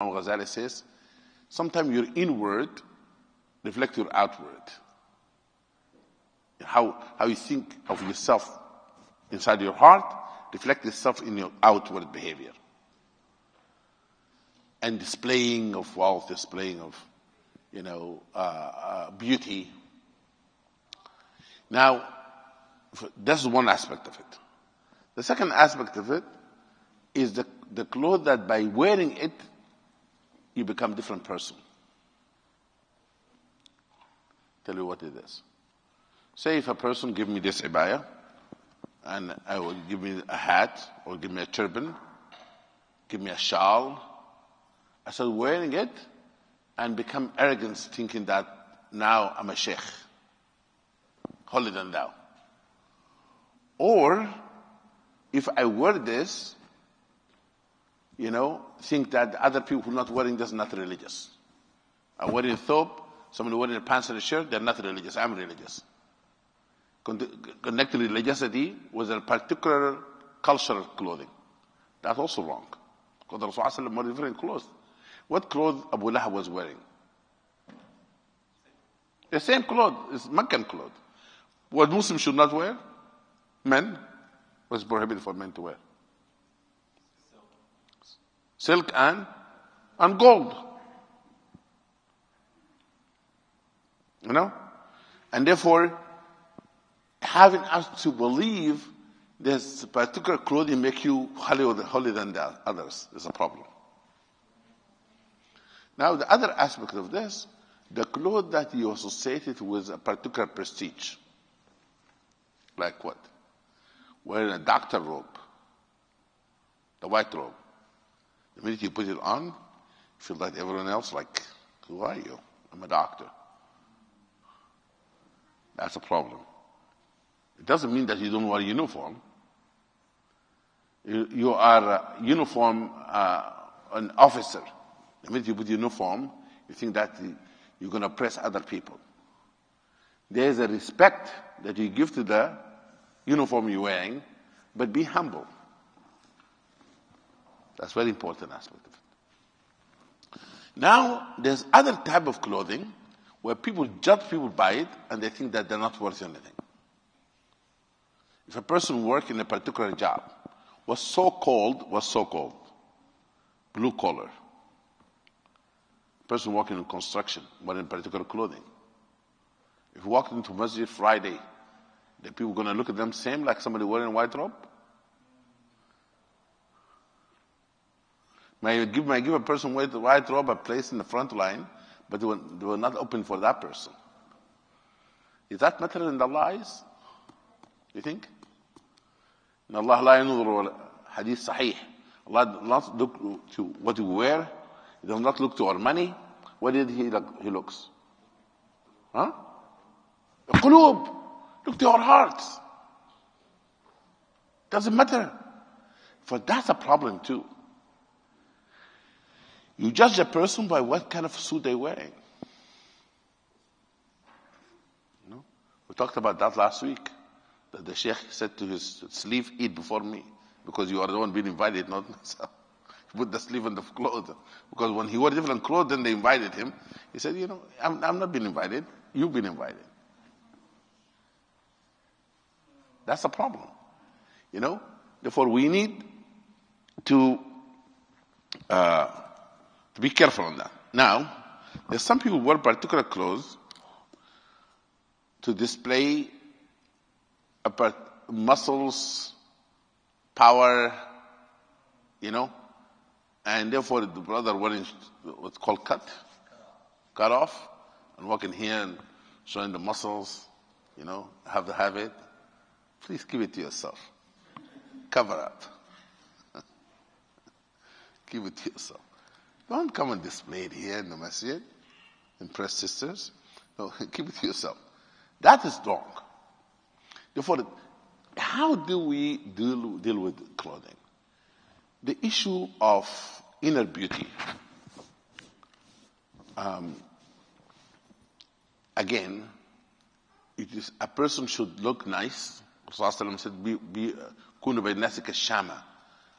Imam Ghazali says, sometimes your inward reflects your outward. How you think of yourself inside your heart reflects itself in your outward behavior. And displaying of wealth, displaying of, beauty. Now, that's one aspect of it. The second aspect of it is the clothes that by wearing it, you become a different person. Tell you what it is. Say if a person give me this abaya, and I will give me a hat, or give me a turban, give me a shawl, I start wearing it and become arrogant, thinking that now I'm a sheikh, holier than thou. Or if I wear this, think that other people who are not wearing this are not religious. I'm wearing a thobe, somebody wearing a pants and a shirt, they're not religious. I'm religious. Connecting religiosity with a particular cultural clothing. That's also wrong. Because the Rasul wore different clothes. What clothes Abu Lahab was wearing? The same clothes, it's Meccan clothes. What Muslims should not wear? Men, was prohibited for men to wear. Silk and gold. And therefore, having us to believe this particular clothing make you holier than the others is a problem. Now, the other aspect of this, the clothes that you associated with a particular prestige. Like what? Wearing a doctor robe, the white robe. The minute you put it on, you feel like everyone else, like, who are you? I'm a doctor. That's a problem. It doesn't mean that you don't wear a uniform. You are a uniform, an officer. The minute you put uniform, you think that you're going to oppress other people. There is a respect that you give to the uniform you're wearing, but be humble. That's a very important aspect of it. Now, there's other type of clothing where people judge people by it and they think that they're not worth anything. If a person works in a particular job, was so called, blue collar. Person working in construction, wearing particular clothing. If you walk into Masjid Friday, the people going to look at them same like somebody wearing a white robe? May give a person wearing the white robe a place in the front line, but they were not open for that person. Is that matter in Allah's eyes? You think? In Allah la yanzuru hadith sahih. Allah does not look to what you wear. He does not look to our money. What did he looks? Huh? The qulub. Look to our hearts. Doesn't matter. For that's a problem too. You judge a person by what kind of suit they're wearing. We talked about that last week. That the sheikh said to his slave, eat before me. Because you are the one being invited, not myself. He put the sleeve on the clothes. Because when he wore different clothes, then they invited him. He said, I'm not being invited. You've been invited. That's a problem. Therefore, we need to be careful on that. Now, there's some people who wear particular clothes to display muscles, power, and therefore the brother wearing what's called cut off, and walking here and showing the muscles, have to have it. Please keep it to yourself. Cover up. Keep it to yourself. Don't come and display it here in the masjid, impress sisters. No, keep it to yourself. That is wrong. Therefore, how do we deal with clothing? The issue of inner beauty. Again, it is a person should look nice. Rasulullah said, "Kunu bayna nasika shama."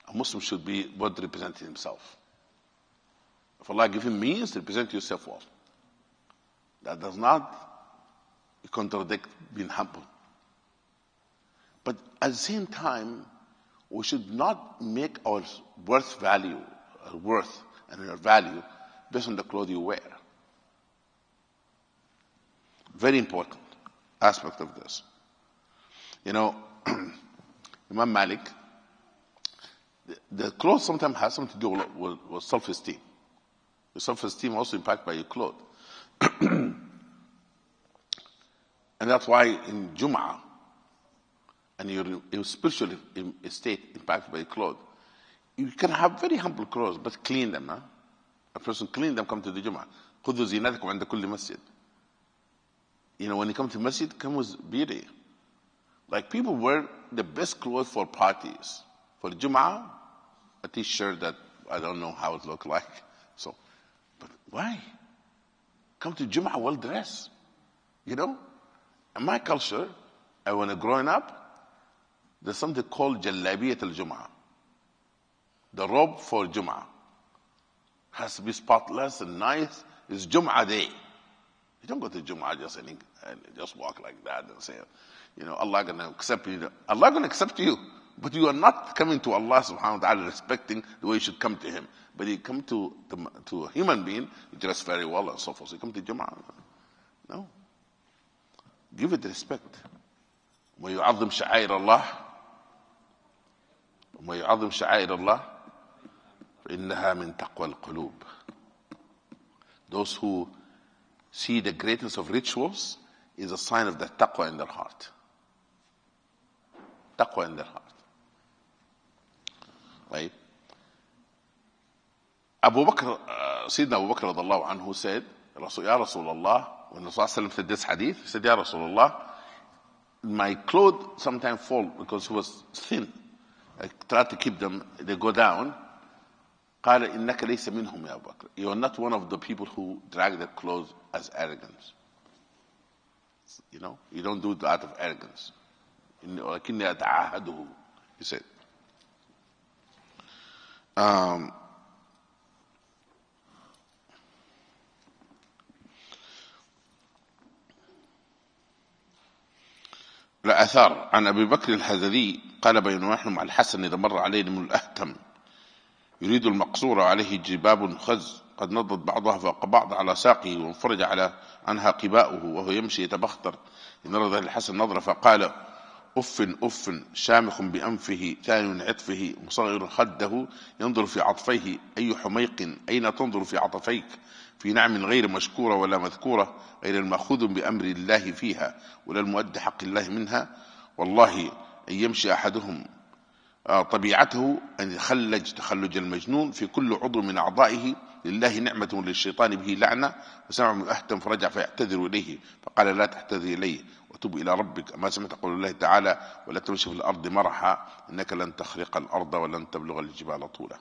A Muslim should be what representing himself. If Allah give him means, represent yourself well. That does not contradict being humble. But at the same time, we should not make our worth and our value based on the clothes you wear. Very important aspect of this. You know, Imam Malik, the clothes sometimes has something to do with self-esteem. Your self-esteem also impacted by your clothes. And that's why in Jum'ah, and your spiritual state impacted by your clothes, you can have very humble clothes, but clean them. Huh? A person clean them, come to the Jum'ah. خذوا زينتكم عند كل مسجد. You know, when you come to masjid, come with beauty. Like people wear the best clothes for parties. For Jum'ah, a t-shirt that I don't know how it looks like. So, but why? Come to Jum'ah well dressed. You know? In my culture, when I growing up, there's something called Jallabiyat al-Jum'ah. The robe for Jum'ah. Has to be spotless and nice. It's Jum'ah day. You don't go to Jum'ah and just walk like that and say, you know, Allah gonna accept you. Allah gonna accept you. But you are not coming to Allah subhanahu wa ta'ala respecting the way you should come to Him. But you come to a human being, you dress very well and so forth. So you come to Jum'ah. No. Give it respect. وَيُعَظِّمْ شَعَائِرَ اللَّهِ وَيُعَظِّمْ شَعَائِرَ اللَّهِ فَإِنَّهَا مِنْ تَقْوَى الْقُلُوبِ. Those who see the greatness of rituals is a sign of the taqwa in their heart. Taqwa in their heart. Right? Sayyidina Abu Bakr radiallahu anhu said, Ya Rasulullah, when Rasulullah said this hadith, he said, Ya Rasulullah, my clothes sometimes fall because he was thin. I try to keep them, they go down. قال إنك ليس منهم يا أبو بكر. You are not one of the people who drag their clothes as arrogance. You know, you don't do it out of arrogance. ولكني أتعاهده, he said. الآثار عن أبي بكر الحذري قال بينما نحن مع الحسن إذا مر علينا من الأهتم يريد المقصور عليه جباب خز قد نضت بعضها فوق بعض على ساقه وانفرج عنها قباؤه وهو يمشي يتبختر إن رد الحسن نظرة فقال أف شامخ بأنفه ثاني عطفه مصغر خده ينظر في عطفيه أي حميق أين تنظر في عطفيك في نعم غير مشكورة ولا مذكورة غير المأخوذ بأمر الله فيها ولا المؤدي حق الله منها والله أن يمشي أحدهم طبيعته أن يخلج تخلج المجنون في كل عضو من أعضائه لله نعمة وللشيطان به لعنة وسمع من أهتم فرجع فيعتذر إليه فقال لا تعتذر إليه وتوب إلى ربك ما سمعت قول الله تعالى ولا تمشي في الأرض مرحا إنك لن تخرق الأرض ولن تبلغ الجبال طولا.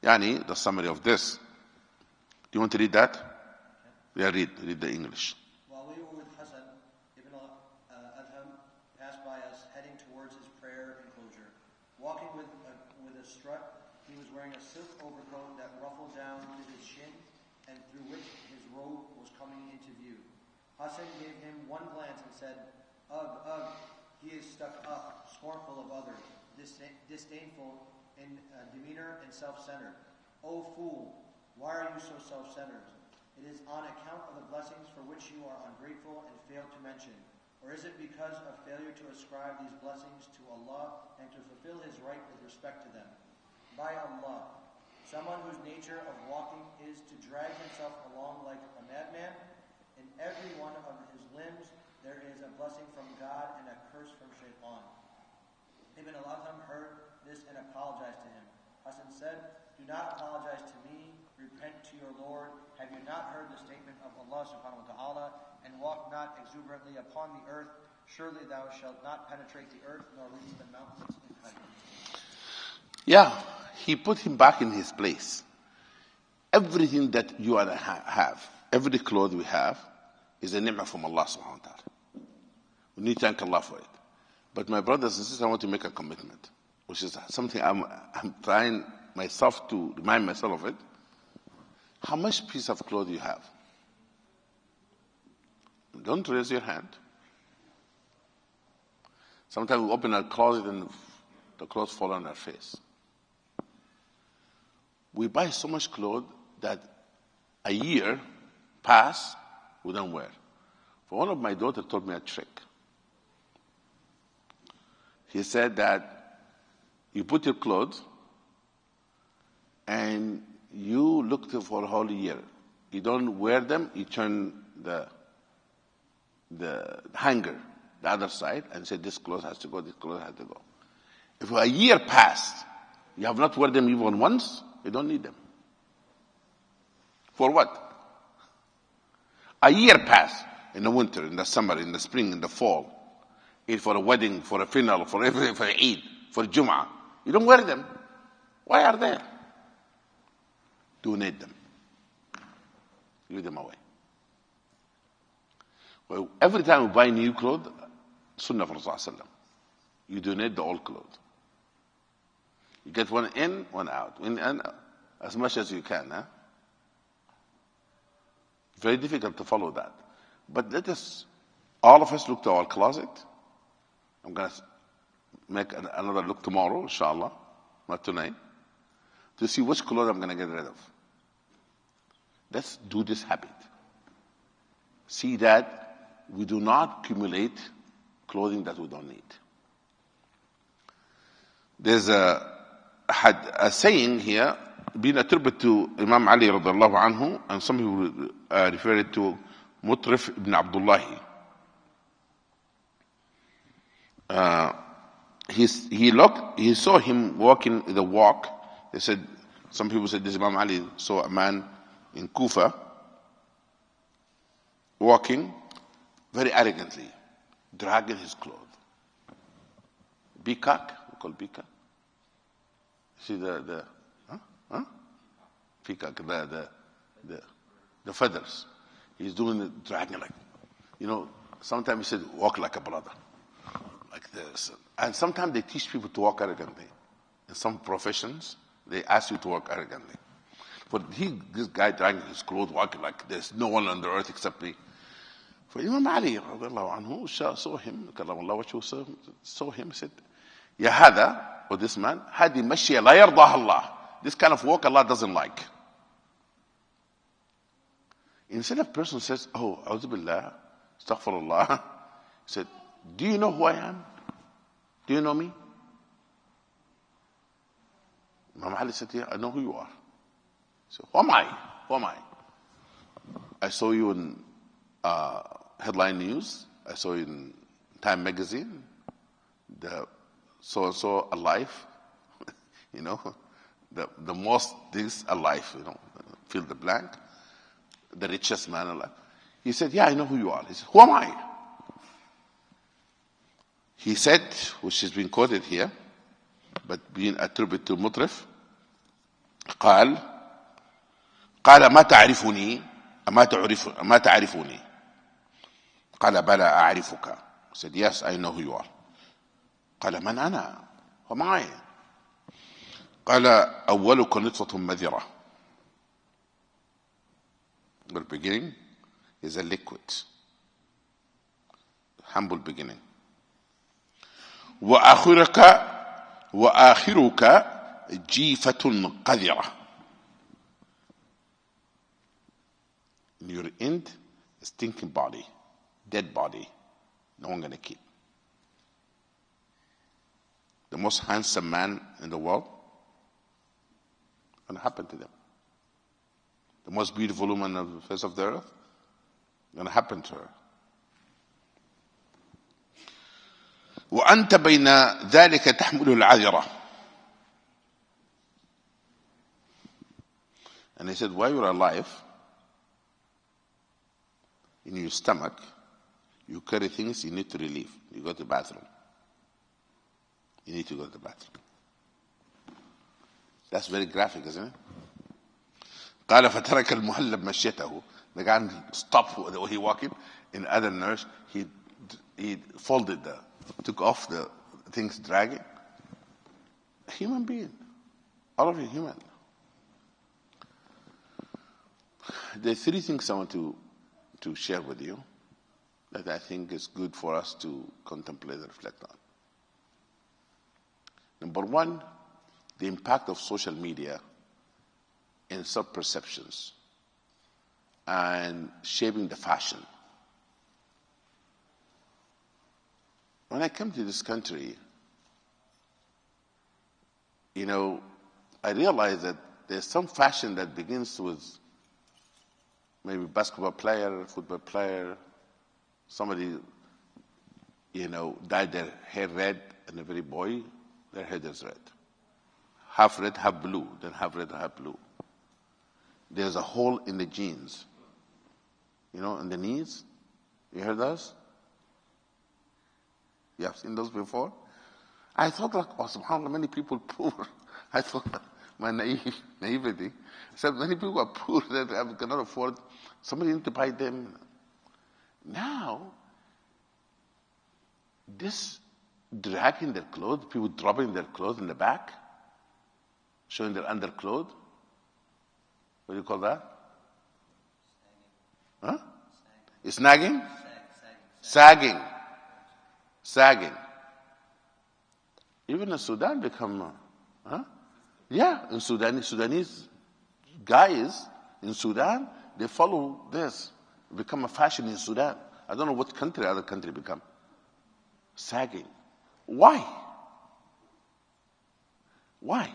يعني the summary of this. Do you want to read that? Yeah, read the English. While we were with Hassan, Ibn Adham passed by us heading towards his prayer enclosure. Walking with a strut, he was wearing a silk overcoat that ruffled down to his shin and through which his robe was coming into view. Hassan gave him one glance and said, Ugh, he is stuck up, scornful of others, disdainful in demeanor and self-centered. O fool, why are you so self-centered? It is on account of the blessings for which you are ungrateful and fail to mention. Or is it because of failure to ascribe these blessings to Allah and to fulfill His right with respect to them? By Allah, someone whose nature of walking is to drag himself along like a madman, in every one of his limbs there is a blessing from God and a curse from Shaitan. Ibn al-Adham heard this and apologized to him. Hassan said, Do not apologize to me, repent to your Lord. Have you not heard the statement of Allah subhanahu wa ta'ala, and walk not exuberantly upon the earth? Surely thou shalt not penetrate the earth, nor reach the mountains in height. Yeah, he put him back in his place. Everything that you and I have, every cloth we have, is a ni'mah from Allah subhanahu wa ta'ala. We need to thank Allah for it. But my brothers and sisters, I want to make a commitment, which is something I'm trying myself to remind myself of it. How much piece of cloth you have? Don't raise your hand. Sometimes we open our closet and the clothes fall on our face. We buy so much clothes that a year pass, we don't wear. For one of my daughters told me a trick. He said that you put your clothes and you look for a whole year. You don't wear them, you turn the hanger the other side and say this clothes has to go, this clothes has to go. If a year passed, you have not worn them even once, you don't need them. For what? A year passed in the winter, in the summer, in the spring, in the fall. For a wedding, for a funeral, for everything, for Eid, for Jum'ah. You don't wear them. Why are they? Donate them. Give them away. Well, every time we buy new clothes, Sunnah for Rasulullah, you donate the old clothes. You get one in, one out. In and out. As much as you can. Huh? Very difficult to follow that. But let us, all of us, look to our closet. I'm going to make another look tomorrow, inshallah, not tonight, to see which clothes I'm going to get rid of. Let's do this habit. See that we do not accumulate clothing that we don't need. There's a saying here being attributed to Imam Ali radiallahu anhu, and some people refer it to Mutrif ibn Abdullahi. He saw him walking the walk. They said, some people said this Imam Ali saw a man in Kufa walking very arrogantly, dragging his clothes. Peacock, we call peacock. See the peacock, the feathers. He's doing it, dragging like, sometimes he said, walk like a brother. Like this. And sometimes they teach people to walk arrogantly. In some professions, they ask you to walk arrogantly. But this guy dragging his clothes, walking like there's no one on the earth except me. For Imam Ali, anhu, saw him, saw him, said, Ya hada, or this man, hadi mashya la yardah Allah. This kind of walk Allah doesn't like. Instead of person says, oh, a'udhu billah, astaghfirullah, he said, do you know who I am? Do you know me? Imam Ali said, yeah, I know who you are. So, who am I? Who am I? I saw you in headline news. I saw you in Time magazine. The so-and-so alive. the most things alive, fill the blank. The richest man alive. He said, yeah, I know who you are. He said, who am I? He said, which has been quoted here, but being attributed to Mutrif, قال ما تعرفني ما تعرفني قال بلى أعرفك. He said, yes, I know who you are. قال من أنا وما I? قال أولك نطفة مذرة. The beginning is a liquid, humble beginning. وآخرك جيفة قذرة. In your end, a stinking body, dead body, no one gonna keep. The most handsome man in the world, gonna happen to them. The most beautiful woman on the face of the earth, gonna happen to her. وأنت بين ذلك تحمل العذرة. And he said, while you're alive, in your stomach, you carry things you need to relieve. You go to the bathroom. You need to go to the bathroom. That's very graphic, isn't it? قال فترك المهلب مشيته. The guy stopped the way he walking. In other nurse, he folded took off the things dragging. A human being. All of you human. There are three things I want to share with you that I think is good for us to contemplate and reflect on. Number one, the impact of social media in self-perceptions and shaping the fashion. When I came to this country, I realized that there's some fashion that begins with maybe basketball player, football player, somebody, dyed their hair red, and every boy, their head is red. Half red, half blue, then half red, half blue. There's a hole in the jeans, in the knees. You heard those? You have seen those before? I thought, subhanAllah, many people poor. I thought, my naivety. I said, many people are poor that cannot afford. Somebody need to buy them. Now, this dragging their clothes, people dropping their clothes in the back, showing their underclothes. What do you call that? Huh? Snagging? Sagging. Sagging. Even in Sudan become, Yeah, in Sudanese guys in Sudan, they follow this. Become a fashion in Sudan. I don't know what other country become. Sagging. Why? Why?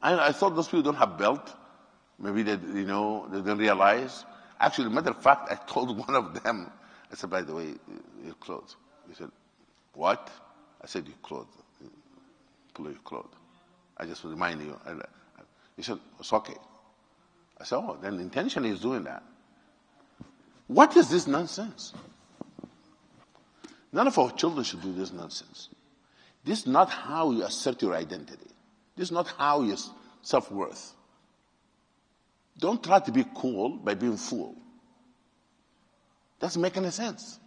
I thought those people don't have belt. Maybe they didn't realize. Actually, matter of fact, I told one of them, I said, by the way, your clothes. He said, what? I said, your clothes. Pull your clothes. I just remind you. He said, it's okay. I said, oh, then intentionally he's doing that. What is this nonsense? None of our children should do this nonsense. This is not how you assert your identity. This is not how you self-worth. Don't try to be cool by being fool. Doesn't make any sense.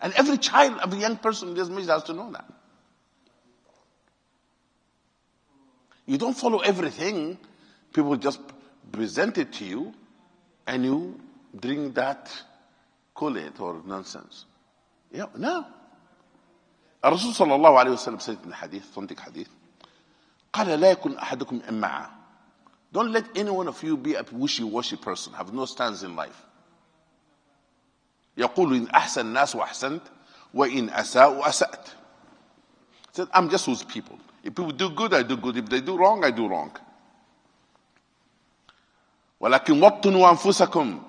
And every child, every young person in this mission has to know that. You don't follow everything. People just present it to you and you drink that Kool-Aid or nonsense. No. الرسول صلى الله عليه وسلم said in the hadith, authentic hadith, قال لا يكن أحدكم إمعا. Don't let any one of you be a wishy-washy person, have no stance in life. يقول إن أحسن الناس وأحسنت وإن أساءوا أسأت. Said, I'm just with people. If people do good, I do good. If they do wrong, I do wrong. ولكن وطنوا أنفسكم.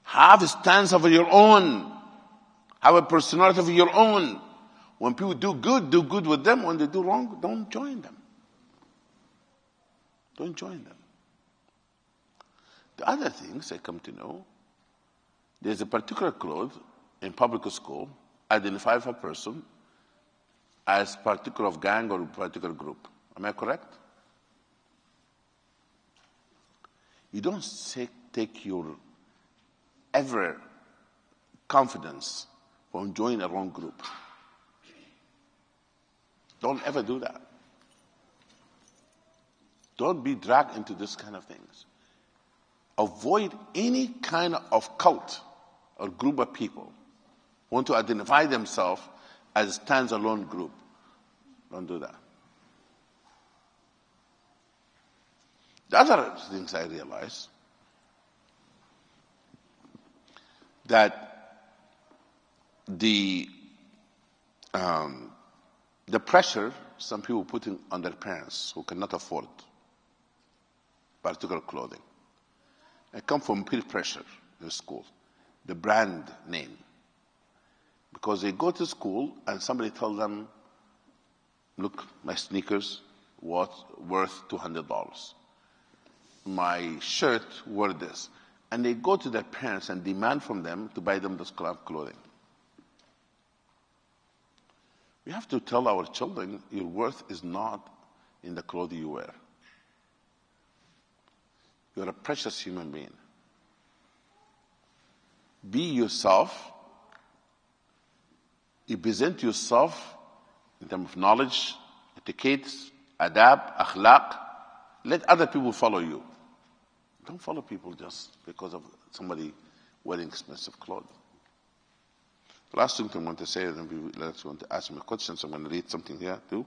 Have a stance of your own. Have a personality of your own. When people do good with them. When they do wrong, don't join them. Don't join them. The other things I come to know, there's a particular cloth in public school identifies a person as particular of gang or particular group. Am I correct? You don't take your ever confidence from joining a wrong group. Don't ever do that. Don't be dragged into this kind of things. Avoid any kind of cult or group of people who want to identify themselves as a standalone group. Don't do that. The other things I realize that the pressure some people putting on their parents who cannot afford particular clothing. I come from peer pressure in school, the brand name. Because they go to school and somebody tells them, look, my sneakers worth $200. My shirt worth this. And they go to their parents and demand from them to buy them this kind of clothing. We have to tell our children, your worth is not in the clothing you wear. You're a precious human being. Be yourself. You present yourself in terms of knowledge, etiquette, adab, akhlaq. Let other people follow you. Don't follow people just because of somebody wearing expensive clothes. The last thing I want to say, and then we want to ask me questions. I'm going to read something here too.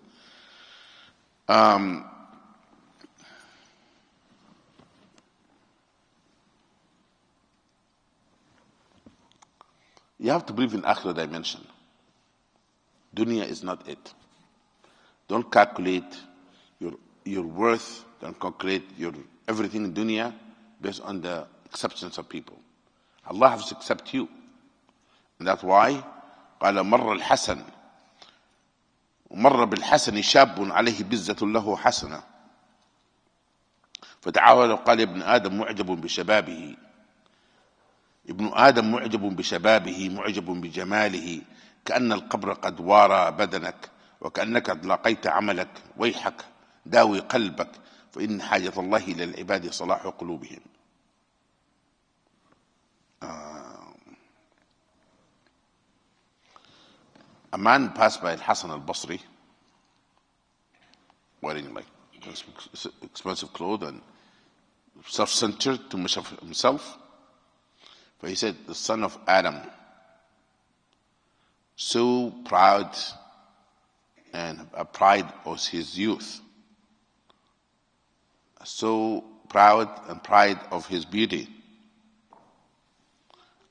You have to believe in akhira dimension. Dunya is not it. Don't calculate your worth. Don't calculate your everything in dunya based on the acceptance of people. Allah has to accept you. And that's why قال مر الحسن ومر بالحسن شاب عليه بزة له حسنة فتعاول وقال يا ابن آدم معجب بشبابه ابن آدم معجب بشبابه معجب بجماله كأن القبر قد وارى بدنك وكأنك قد لقيت عملك ويحك داوي قلبك فإن حاجة الله إلى العباد صلاح قلوبهم. A man passed by Al-Hasan al-Basri wearing like expensive clothes and self-centered to himself. But he said, the son of Adam, so proud, and a pride was his youth, so proud and pride of his beauty.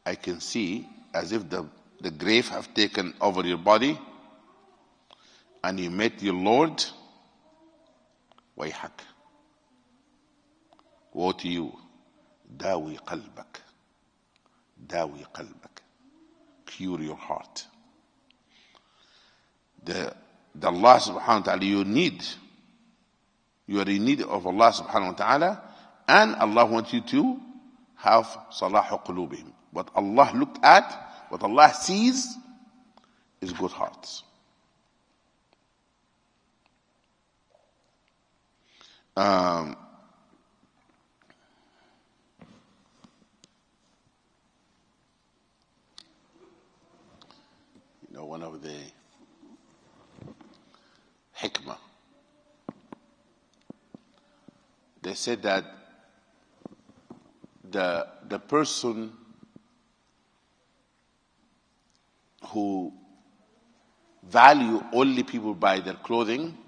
I can see as if the grave have taken over your body and you met your Lord. Wayhak. Woe to you. Dawi qalbak. Dawi qalbak. Cure your heart. The Allah subhanahu wa ta'ala you need. You are in need of Allah subhanahu wa ta'ala, and Allah wants you to have salahu qulubihim. What Allah looked at, what Allah sees is good hearts. One of the hikmah, they said that the person who value only people by their clothing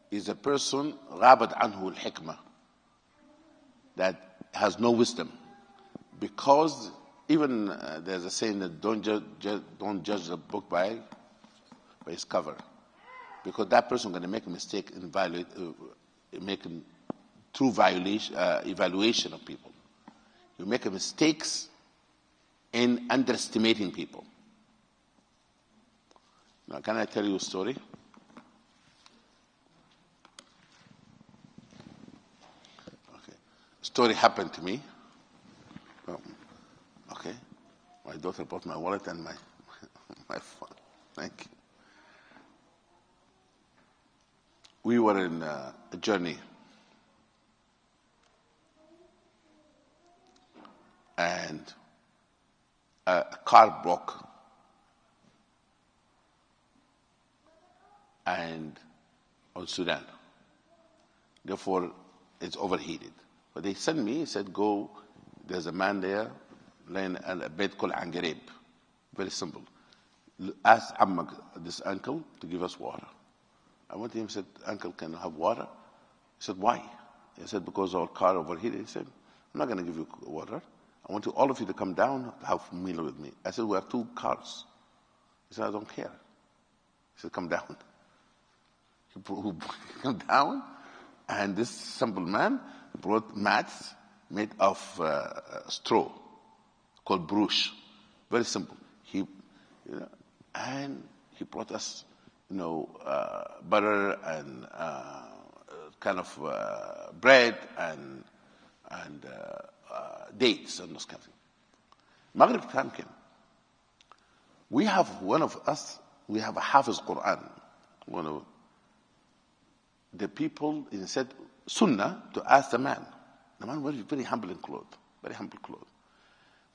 is a person غابت عنه الحكمة, that has no wisdom. Because even there's a saying that don't judge the book by its cover, because that person is going to make a mistake in making true evaluation of people. You make mistakes in underestimating people. Now, can I tell you a story? Okay, story happened to me. Okay, my daughter brought my wallet and my phone. Thank you. We were in a journey, and a car broke, and on Sudan. Therefore, it's overheated. But they sent me, said, go, there's a man there, laying in a bed called Angarib. Very simple. Ask Ammak, this uncle, to give us water. I went to him and said, uncle, can I have water? He said, why? He said, because our car overheated. He said, I'm not going to give you water. I want all of you to come down to have a meal with me. I said, we have 2 cars. He said, I don't care. He said, come down. He came down, and this simple man brought mats made of straw called brush. Very simple. And he brought us, butter and kind of bread and dates and those kind of things. Maghrib time came. We have a Hafiz Quran. One of the people, he said, Sunnah, to ask the man. The man was very humble in clothes, very humble clothes.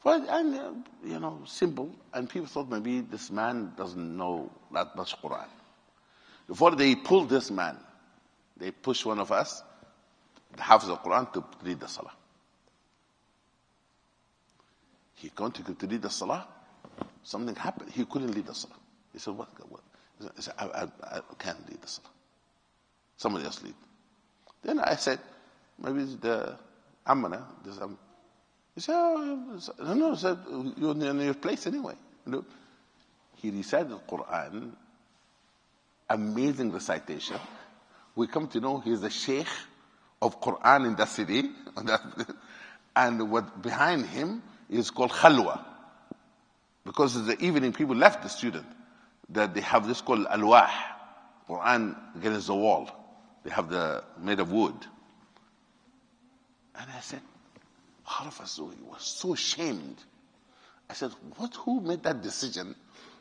And, simple. And people thought maybe this man doesn't know that much Quran. Before they pulled this man, they pushed one of us the Hafiz al-Quran to lead the Salah. He continued to lead the Salah. Something happened. He couldn't lead the Salah. He said, what? He said, I can't lead the Salah. Somebody else lead. Then I said, maybe it's the Ammana. He said, no, he said, you're in your place anyway. He recited the Quran, amazing recitation. We come to know he's the Sheikh of Quran in the city. And what behind him is called Khalwa. Because in the evening, people left the student. That they have this called Alwah. Quran against the wall. They have made of wood. And I said, all of us was so ashamed. I said, who made that decision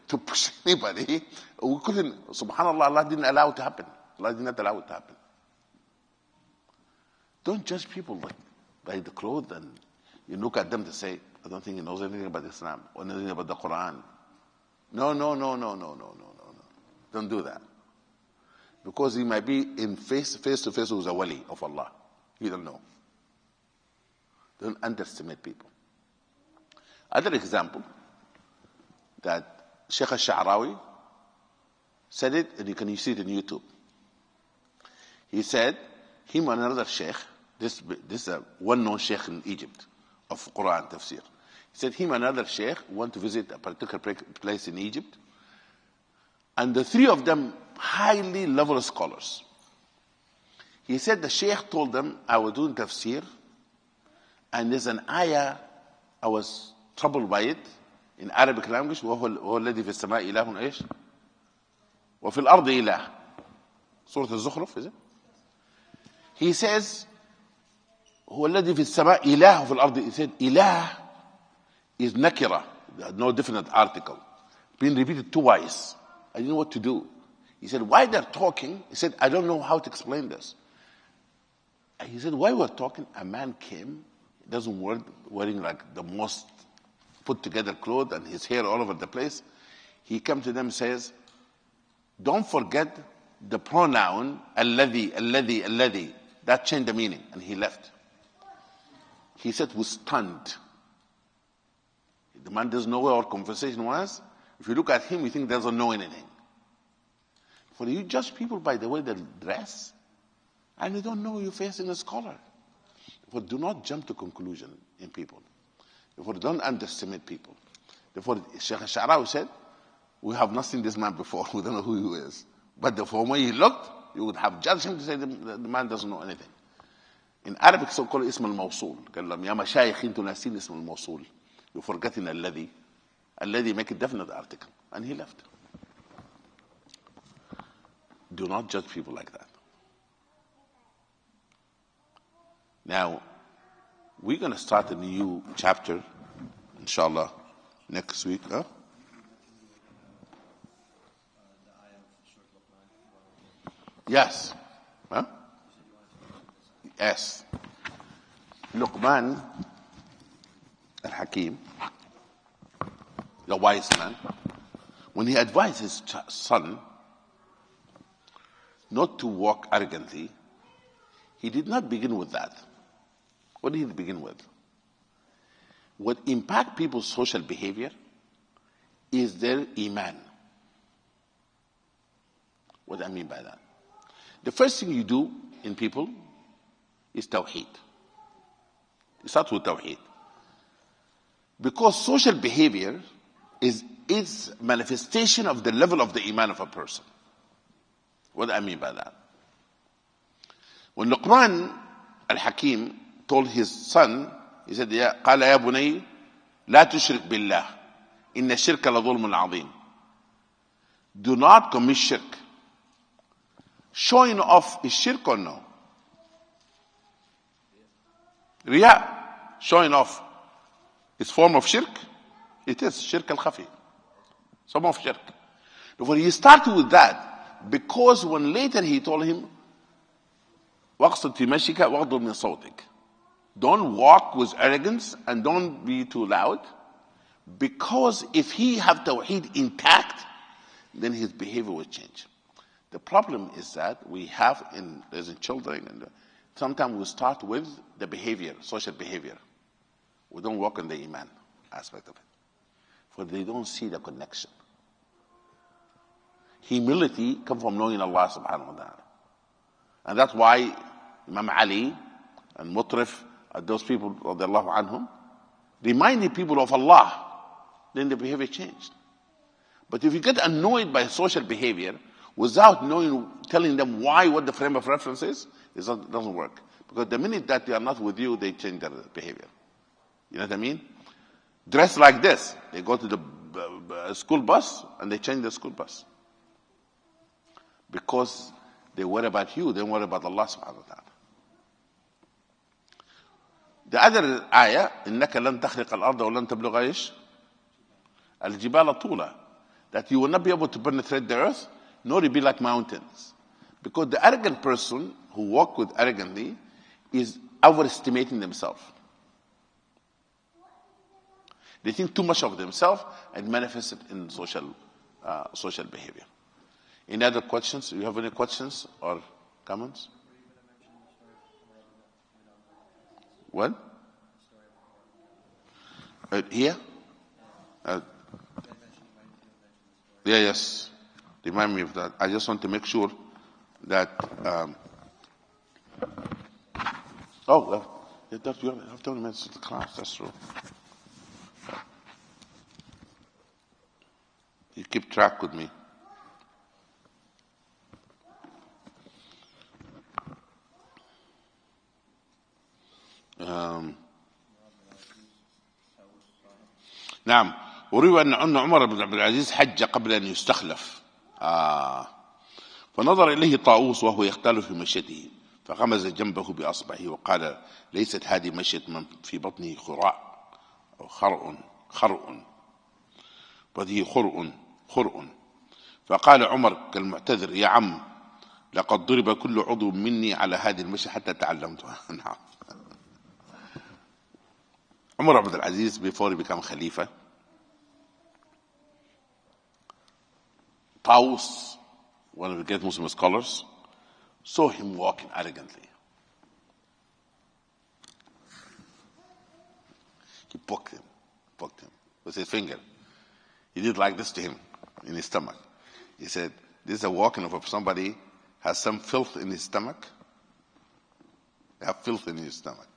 to push anybody? We couldn't, subhanAllah, Allah didn't allow it to happen. Allah did not allow it to happen. Don't judge people by the clothes and you look at them to say, I don't think he knows anything about Islam or anything about the Quran. No. Don't do that. Because he might be in face to face with a wali of Allah. You don't know. Don't underestimate people. Other example, that Sheikh al-Sha'rawi said it, and you see it on YouTube. He said, him and another Sheikh, this is a well-known Sheikh in Egypt of Quran tafsir. He said him and another Sheikh went to visit a particular place in Egypt, and the three of them highly level scholars. He said the Sheikh told them, I was doing tafsir, and there's an ayah, I was troubled by it, in Arabic language, وهو الذي في السماء إله إيش وفي الأرض إله. Surah Al-Zukhruf, is it? He says, هو الذي في السماء إله وفي الأرض. He said, إله is nakira, no definite article, being repeated twice. I didn't know what to do. He said, why they're talking? He said, I don't know how to explain this. He said, while we're talking, a man came, wearing like the most put together clothes and his hair all over the place. He came to them and says, don't forget the pronoun alladhi. That changed the meaning. And he left. He said, we're stunned. The man doesn't know where our conversation was. If you look at him, you think he doesn't know anything. For you judge people by the way they dress, and you don't know you're facing a scholar. But do not jump to conclusion in people. Therefore, don't underestimate people. Therefore, Sheikh al-Sha'rawi said, we have not seen this man before. We don't know who he is. But the way he looked, you would have judged him to say the man doesn't know anything. In Arabic, so called ism al-mawsul. قال لهم يا مشايخ انتوا ناسين اسم الموصول. You're forgetting الذي. الذي make a definite article. And he left. Do not judge people like that. Now, we're going to start a new chapter, inshallah, next week. Huh? Yes. Huh? Yes. Luqman al-Hakim, the wise man, when he advised his son not to walk arrogantly, he did not begin with that. What did he begin with? What impact people's social behavior is their iman. What do I mean by that? The first thing you do in people is tawheed. You start with tawheed. Because social behavior is manifestation of the level of the iman of a person. What do I mean by that? When Luqman al-Hakim told his son, he said, قال يا بني لا تشرك بالله إن الشرك لظلم عظيم. Do not commit shirk. Showing off is shirk or no? Riya, showing off, is form of shirk? It is shirk al-khafi. Some of shirk. Therefore, he started with that because when later he told him, وَقْصُدْ فِي مَشِكَ وَغْضُرْ مِنْ صَوْتِكَ. Don't walk with arrogance and don't be too loud, because if he have tawheed intact, then his behavior will change. The problem is that we have as in children, and sometimes we start with the behavior, social behavior. We don't work on the iman aspect of it. For they don't see the connection. Humility comes from knowing Allah subhanahu wa ta'ala. And that's why Imam Ali and Mutrif and those people, radiallahu anhum, reminding people of Allah, then the behavior changed. But if you get annoyed by social behavior without knowing, telling them why, what the frame of reference is, it doesn't work. Because the minute that they are not with you, they change their behavior. You know what I mean? Dress like this. They go to the school bus and they change the school bus. Because they worry about you, they don't worry about Allah subhanahu wa ta'ala. The other ayah, إِنَّكَ لَن تَخْرِقَ الْأَرْضَ وَلَن تَبْلُغَ إيش الْجِبَالَ طُولًا. That you will not be able to penetrate the earth, nor to be like mountains. Because the arrogant person who walks with arrogantly is overestimating themselves. They think too much of themselves and manifest it in social behavior. Any other questions? Do you have any questions or comments? What? Here? Yes. Remind me of that. I just want to make sure that. You have 20 minutes to the class. That's true. You keep track with me. نعم. وروي أن عمر بن عبد العزيز حج قبل أن يستخلف. فنظر إليه طاووس وهو يختال في مشيته فغمز جنبه بأصبعه وقال ليست هذه مشية من في بطنه خراء أو خرء وهذه خرء. فقال عمر كالمعتذر يا عم لقد ضرب كل عضو مني على هذه المشية حتى تعلمتها. نعم. Umar Abdul Aziz, before he became Khalifa, Taus, one of the great Muslim scholars, saw him walking arrogantly. He poked him with his finger. He did like this to him in his stomach. He said, this is a walking of somebody has some filth in his stomach. They have filth in his stomach.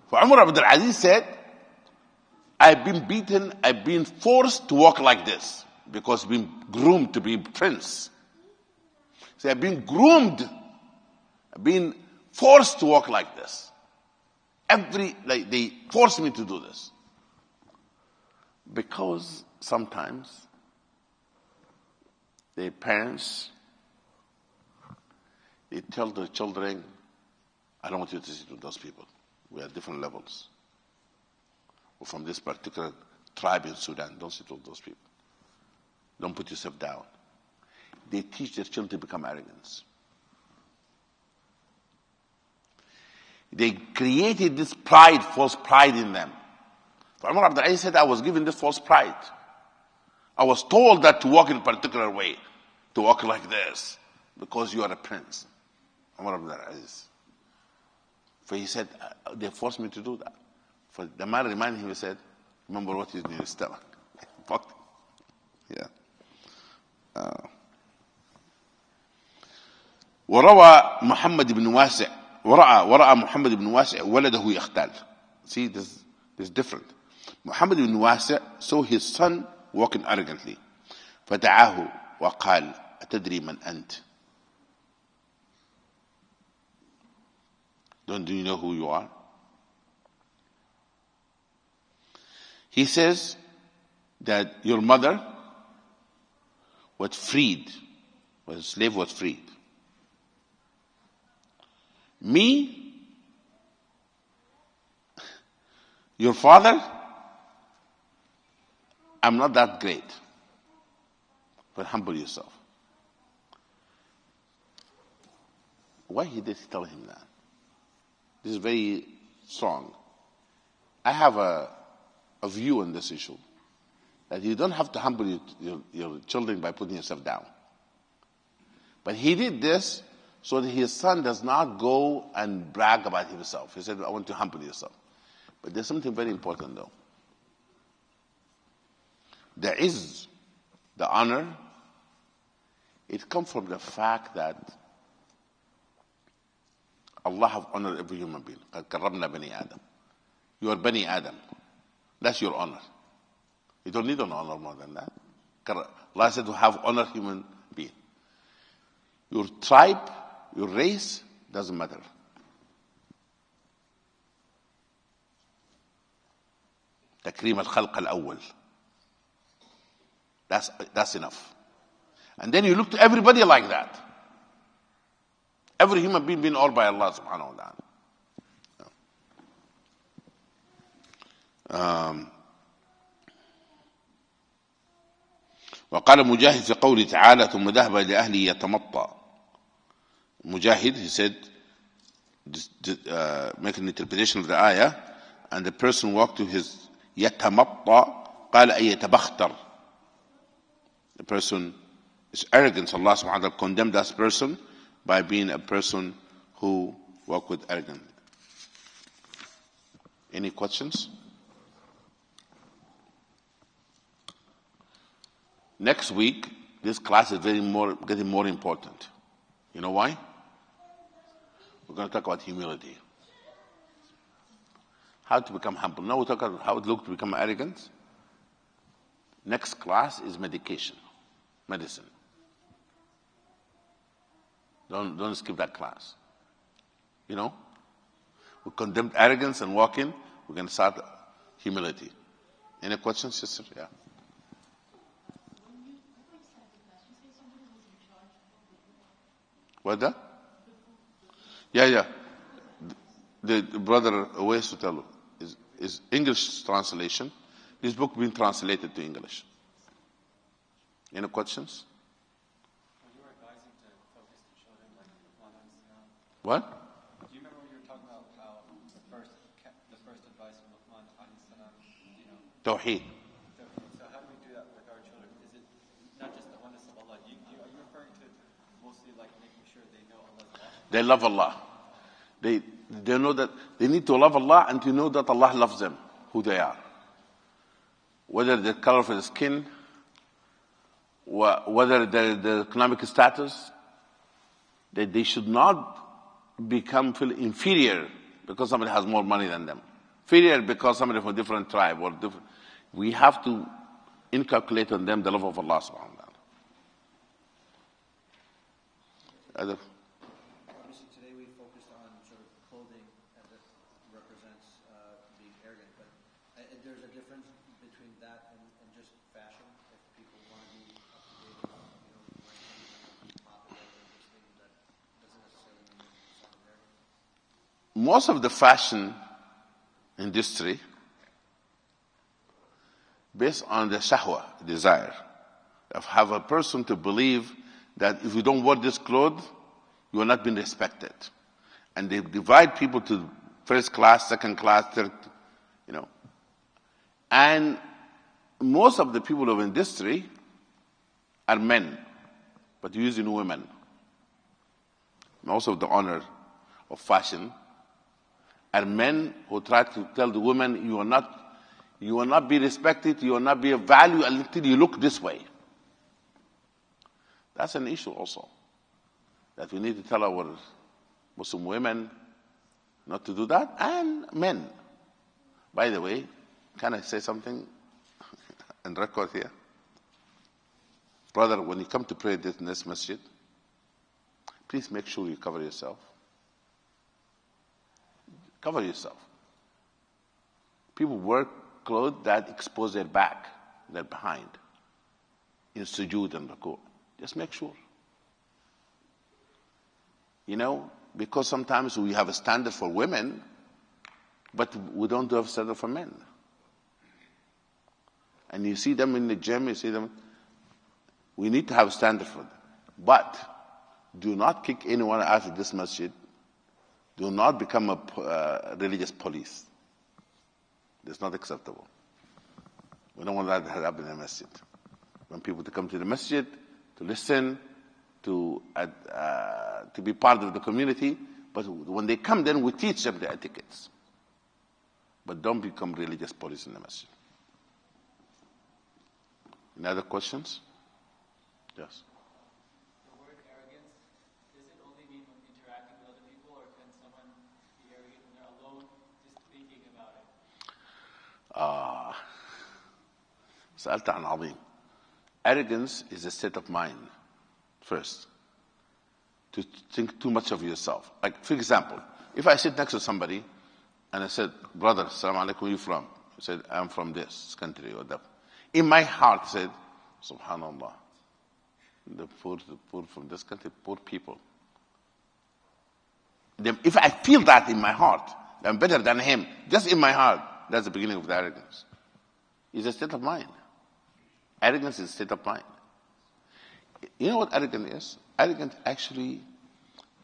For Umar Abdul Aziz said, I've been beaten, I've been forced to walk like this because I've been groomed to be prince. So I've been groomed, I've been forced to walk like this. They forced me to do this. Because sometimes the parents, they tell the children, I don't want you to sit with those people. We are different levels. We're from this particular tribe in Sudan. Don't sit with those people. Don't put yourself down. They teach their children to become arrogant. They created this pride, false pride in them. Umar Abdul Aziz said, I was given this false pride. I was told that to walk in a particular way, to walk like this, because you are a prince. Umar Abdul Aziz. For he said, they forced me to do that. For the man reminded him, he said, remember what is in your stomach. Yeah. ورأى محمد بن واسع ولده يختال. See, this is different. Muhammad ibn Wasi' saw his son walking arrogantly. فدعاه وقال أتدري من أنت? Do you know who you are? He says that your mother was freed, a slave was freed. Me, your father, I'm not that great. But humble yourself. Why he did tell him that? This is very strong. I have a view on this issue. That you don't have to humble your children by putting yourself down. But he did this so that his son does not go and brag about himself. He said, I want to humble yourself. But there's something very important though. There is the honor. It comes from the fact that Allah have honored every human being. قَدْ كَرَّمْنَا بَنِي آدَمَ. You are Bani Adam. That's your honor. You don't need an honor more than that. Allah said to have honor human being. Your tribe, your race, doesn't matter. تكريم الخلق الأول. That's enough. And then you look to everybody like that. Every human being honored by Allah subhanahu wa ta'ala. وقال مجاهد في قوله تعالى ثم ذهب إلى أهله يتمطى. Mujahid, he said, making an interpretation of the ayah, and the person walked to his يتمطى قال أي يتبختر. The person is arrogant. Allah subhanahu wa ta'ala condemned that person by being a person who walked with arrogance. Any questions? Next week, this class is getting more important. You know why? We're going to talk about humility. How to become humble. Now we'll talk about how it looks to become arrogant. Next class is medicine. Don't skip that class. You know? We condemned arrogance and walking. We're going to start humility. Any questions, sister? Yeah. What that? Yeah. The brother Awais to tell you is English translation. This book being translated to English. Any questions? You were advising to focus the children like Luqman alayhi salam. What? Do you remember when you were talking about how the first advice from Luqman alayhi salam, Tawheed. So how do we do that with our children? Is it not just the oneness of Allah? Are you referring to mostly like making sure they know Allah's law? They love Allah. They know that they need to love Allah and to know that Allah loves them, who they are. Whether the color of the skin, whether the economic status, that they should not feel inferior because somebody has more money than them. Inferior because somebody from a different tribe or different. We have to inculcate on them the love of Allah subhanahu wa ta'ala. Obviously today we focused on sort of clothing as it represents being arrogant, but there's a difference between that and just fashion. If people want to be up to date, wearing something popular or just things that doesn't necessarily mean it's not arrogant. Most of the fashion industry based on the shahwa, desire, of have a person to believe that if you don't wear this clothes, you are not being respected. And they divide people to first class, second class, third, And most of the people of industry are men, but using women. Most of the honor of fashion are men who try to tell the women, you will not be respected, you will not be of value until you look this way. That's an issue also, that we need to tell our Muslim women not to do that, and men. By the way, can I say something and record here? Brother, when you come to pray in this masjid, please make sure you cover yourself. Cover yourself. People wear clothes that expose their back, their behind, in sujood and ruku'. Just make sure. Because sometimes we have a standard for women, but we don't have a standard for men. And you see them in the gym, you see them. We need to have a standard for them. But do not kick anyone out of this masjid. Do not become a religious police. That's not acceptable. We don't want that to happen in the masjid. We want people to come to the masjid, to listen, to be part of the community. But when they come, then we teach them the etiquettes. But don't become religious police in the masjid. Any other questions? Yes. The word arrogance, does it only mean when interacting with other people, or can someone be arrogant when they're alone, just thinking about it? سألت عن عظيم. Arrogance is a state of mind, first. To think too much of yourself. Like, for example, if I sit next to somebody and I said, brother, assalamu alaikum, where are you from? He said, I'm from this country or that. In my heart, I said, subhanallah, the poor from this country, poor people. Then if I feel that in my heart, I'm better than him, just in my heart, that's the beginning of the arrogance. It's a state of mind. Arrogance is a state of mind. You know what arrogance is? Arrogance actually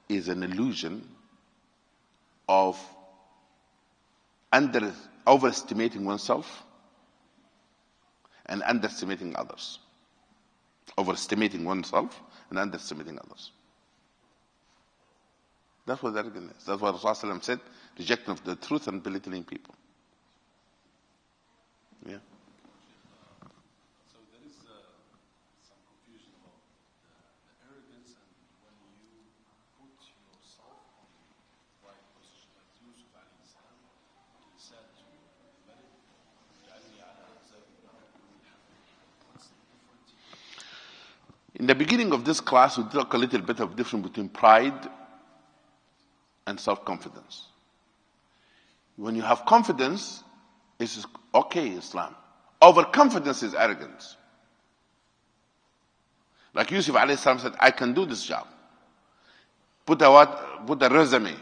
is an illusion of overestimating oneself and underestimating others. Overestimating oneself and underestimating others. That's what arrogance is. That's what Rasulullah said, rejection of the truth and belittling people. Yeah. So there is some confusion about the arrogance and when you put yourself on the right position, like Yusuf alayhi salam, he said to Malik, "Ij'alni ala khaza'in al-ard." What's the difference? In the beginning of this class, we talk a little bit of difference between pride and self-confidence. When you have confidence, it's okay, Islam. Overconfidence is arrogance. Like Yusuf alayhi salam said, I can do this job. Put a resume,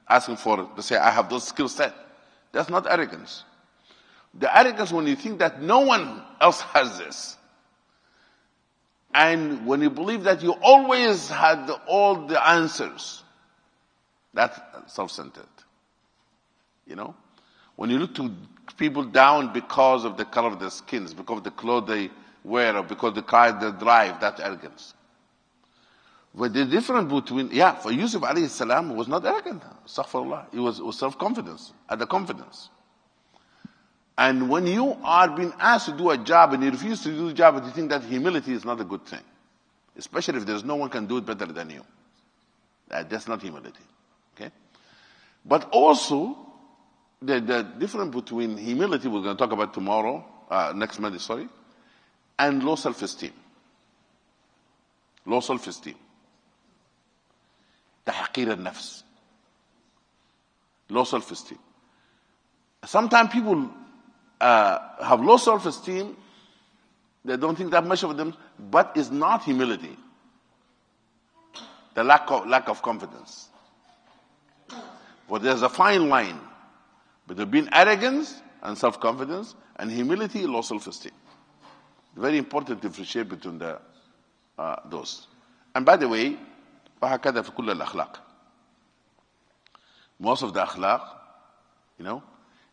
asking to say, I have those skill set. That's not arrogance. The arrogance when you think that no one else has this. And when you believe that you always had all the answers. That's self-centered. You know? When you look to people down because of the color of their skins, because of the clothes they wear, or because of the car they drive, that's arrogance. But the difference between, for Yusuf alayhi salam was not arrogant. Astaghfirullah. It was self-confidence, the confidence. And when you are being asked to do a job and you refuse to do the job, and you think that humility is not a good thing. Especially if there's no one can do it better than you. That's not humility. Okay? But also, the difference between humility, we're going to talk about tomorrow, next Monday, and low self-esteem. Low self-esteem. تحقير النفس. Low self-esteem. Sometimes people have low self-esteem, they don't think that much of them, but it's not humility. The lack of confidence. But there's a fine line between being arrogance and self-confidence, and humility, low self-esteem. Very important to differentiate between those. And by the way, وهكذا في كل الأخلاق. Most of the akhlaq,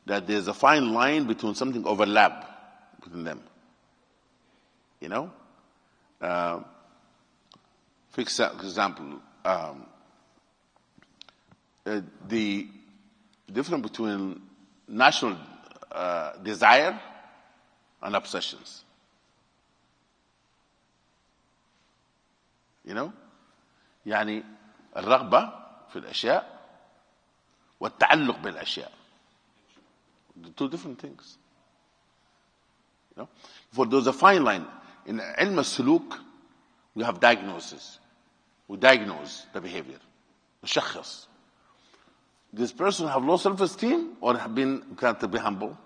that there's a fine line between something overlap between them. For example, the difference between national desire and obsessions. يعني الرغبة في الأشياء والتعلق بالأشياء. The two different things. For there's a fine line. In علم السلوك, we have diagnosis. We diagnose the behavior. نشخص. This person have low self-esteem or can't be humble?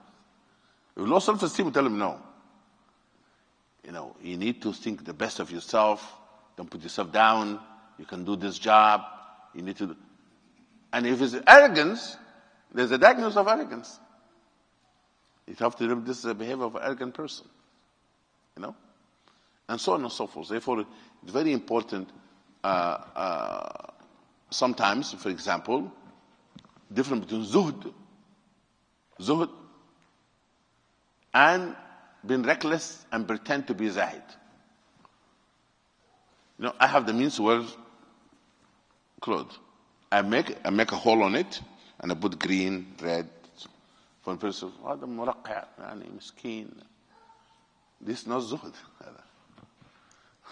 If low self-esteem, we tell him no. You need to think the best of yourself. Don't put yourself down. You can do this job. You need to. And if it's arrogance, there's a diagnosis of arrogance. You have to live this behavior of an arrogant person. And so on and so forth. Therefore, it's very important. Sometimes, for example, difference between zuhd, and being reckless and pretend to be zahid. I have the means to wear clothes. I make a hole on it, and I put green, red. For person, هذا مرقع يعني مسكين. This is not zuhd.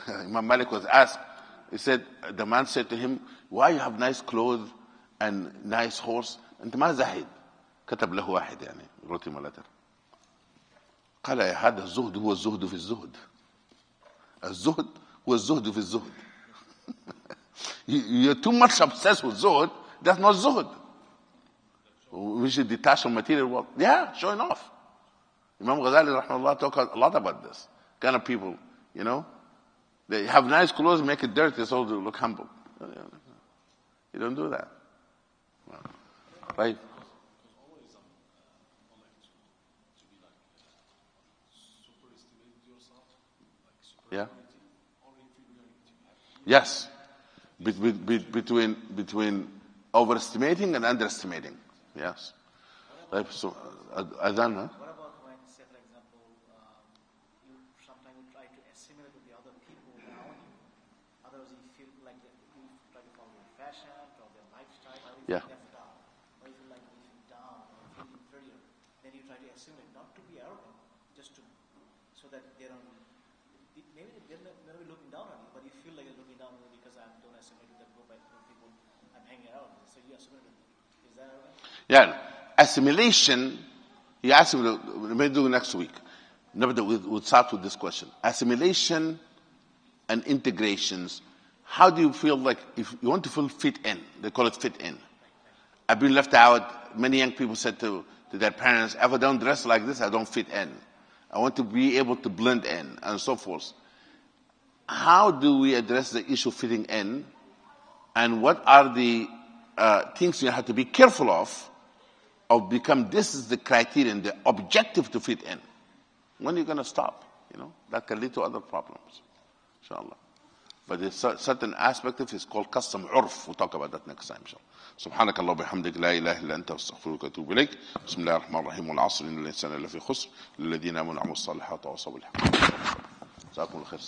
Imam Malik was asked. He said, the man said to him, "Why you have nice clothes and nice horse? أنت ما زاهد." كتب له واحد يعني wrote him a letter. قال يا هذا الزهد هو الزهد في الزهد. الزهد هو الزهد في الزهد. You're too much obsessed with zuhd. That's not zuhd. We should detach from material world. Yeah, showing off. Imam Ghazali rahmahullah talk a lot about this. Kind of people, they have nice clothes, make it dirty so they look humble. You don't do that. Right? Always not like to be like superestimate yourself, like superiority or inferiority. Yes. Between overestimating and underestimating. Yes. Right. So, adhan, huh? What about when, say, for example, you sometimes try to assimilate with the other people around you? Otherwise, you feel like you try to follow their fashion or their lifestyle. Or you Yeah. feel left out. Or you feel like you feel down or feel inferior. Then you try to assimilate, not to be arrogant, just so that they don't. Maybe they're not be looking down on you, but you feel like you're looking down on me because I don't assimilate with that group of people I'm hanging out with. So you assimilate with them. Is that arrogant? Yeah. Assimilation, he asked me, maybe do next week. We'll start with this question. Assimilation and integrations. How do you feel like, if you want to feel fit in, they call it fit in. I've been left out. Many young people said to their parents, if I don't dress like this, I don't fit in. I want to be able to blend in, and so forth. How do we address the issue of fitting in? And what are the things you have to be careful of become, this is the criterion, the objective to fit in. When are you going to stop? That can lead to other problems, inshallah. But there's a certain aspect of it is called custom urf. We'll talk about that next time, inshallah. سبحانك اللهم وبحمدك لا إله إلا أنت أستغفرك وأتوب إليك. بسم الله الرحمن الرحيم والعصر إن الإنسان لفي خسر الذين آمنوا وعملوا الصالحات وتواصوا بالحق. جزاكم الله خير.